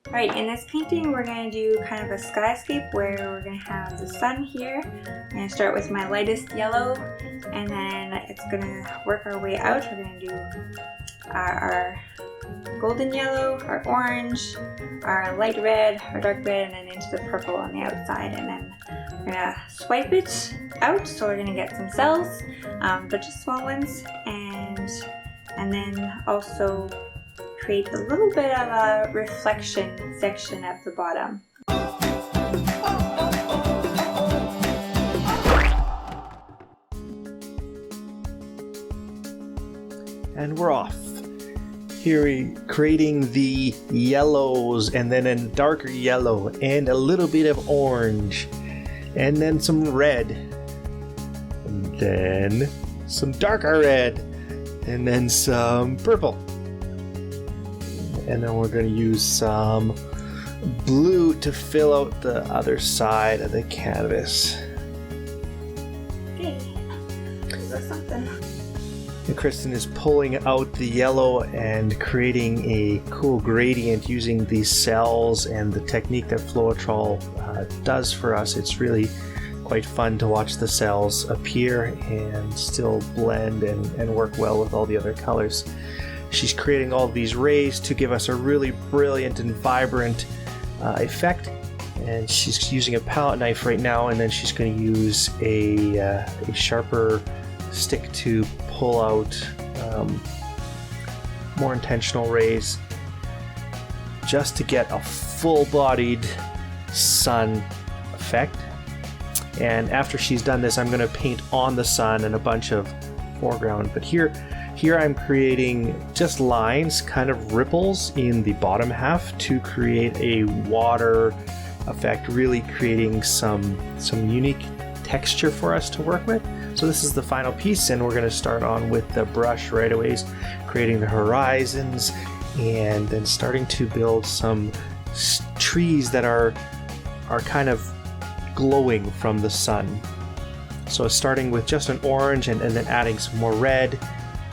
Alright, in this painting we're going to do kind of a skyscape where we're going to have the sun here. I'm going to start with my lightest yellow and then it's going to work our way out. We're going to do our golden yellow, our orange, our light red, our dark red, and then into the purple on the outside. And then we're going to swipe it out, so we're going to get some cells, but just small ones, and then also create a little bit of a reflection section at the bottom. And we're off. Here we're creating the yellows, and then a darker yellow, and a little bit of orange, and then some red, and then some darker red, and then some purple. And then we're going to use some blue to fill out the other side of the canvas. Okay, that's something. And Kristen is pulling out the yellow and creating a cool gradient using these cells and the technique that Floetrol does for us. It's really quite fun to watch the cells appear and still blend and work well with all the other colors. She's creating all these rays to give us a really brilliant and vibrant effect. And she's using a palette knife right now, and then she's going to use a sharper stick to pull out more intentional rays just to get a full-bodied sun effect. And after she's done this, I'm going to paint on the sun and a bunch of foreground. But here I'm creating just lines, kind of ripples in the bottom half to create a water effect, really creating some unique texture for us to work with. So this is the final piece, and we're going to start on with the brush right away, creating the horizons and then starting to build some trees that are kind of glowing from the sun. So starting with just an orange and then adding some more red.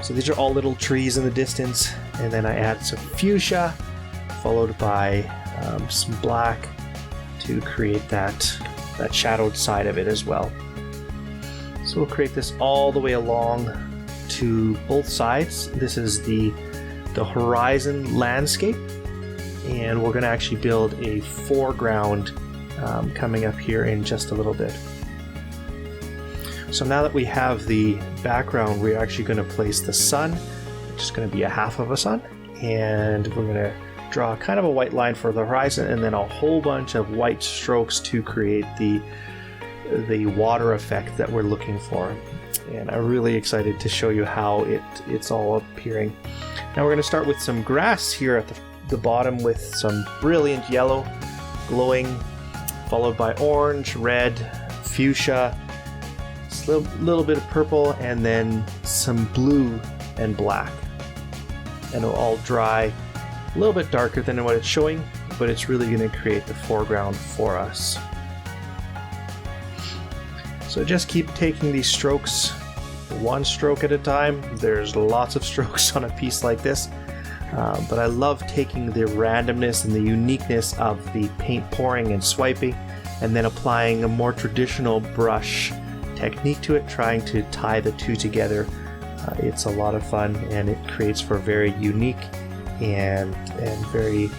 So these are all little trees in the distance, and then I add some fuchsia followed by some black to create that shadowed side of it as well. So we'll create this all the way along to both sides. This is the horizon landscape, and we're going to actually build a foreground coming up here in just a little bit. So now that we have the background, we're actually going to place the sun, which is going to be a half of a sun, and we're going to draw kind of a white line for the horizon, and then a whole bunch of white strokes to create the water effect that we're looking for. And I'm really excited to show you how it's all appearing. Now we're going to start with some grass here at the bottom with some brilliant yellow glowing, followed by orange, red, fuchsia, a little bit of purple, and then some blue and black. And it'll all dry a little bit darker than what it's showing, but it's really going to create the foreground for us. So just keep taking these strokes one stroke at a time. There's lots of strokes on a piece like this, but I love taking the randomness and the uniqueness of the paint pouring and swiping, and then applying a more traditional brush technique to it, trying to tie the two together. It's a lot of fun, and it creates for very unique and very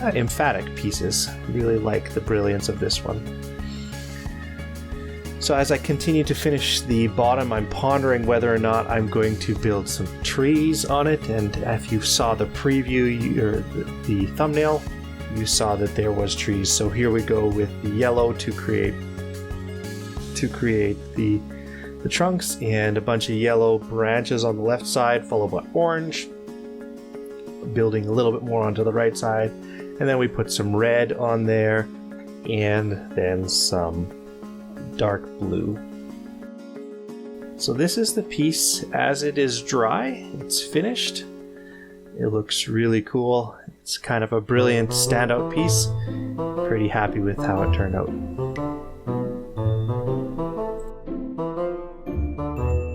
emphatic pieces. Really like the brilliance of this one. So as I continue to finish the bottom, I'm pondering whether or not I'm going to build some trees on it. And if you saw the preview or the thumbnail, you saw that there was trees. So here we go with the yellow to create the trunks, and a bunch of yellow branches on the left side, followed by orange, building a little bit more onto the right side, and then we put some red on there, and then some dark blue. So this is the piece as it is dry. It's finished. It looks really cool. It's kind of a brilliant standout piece. Pretty happy with how it turned out.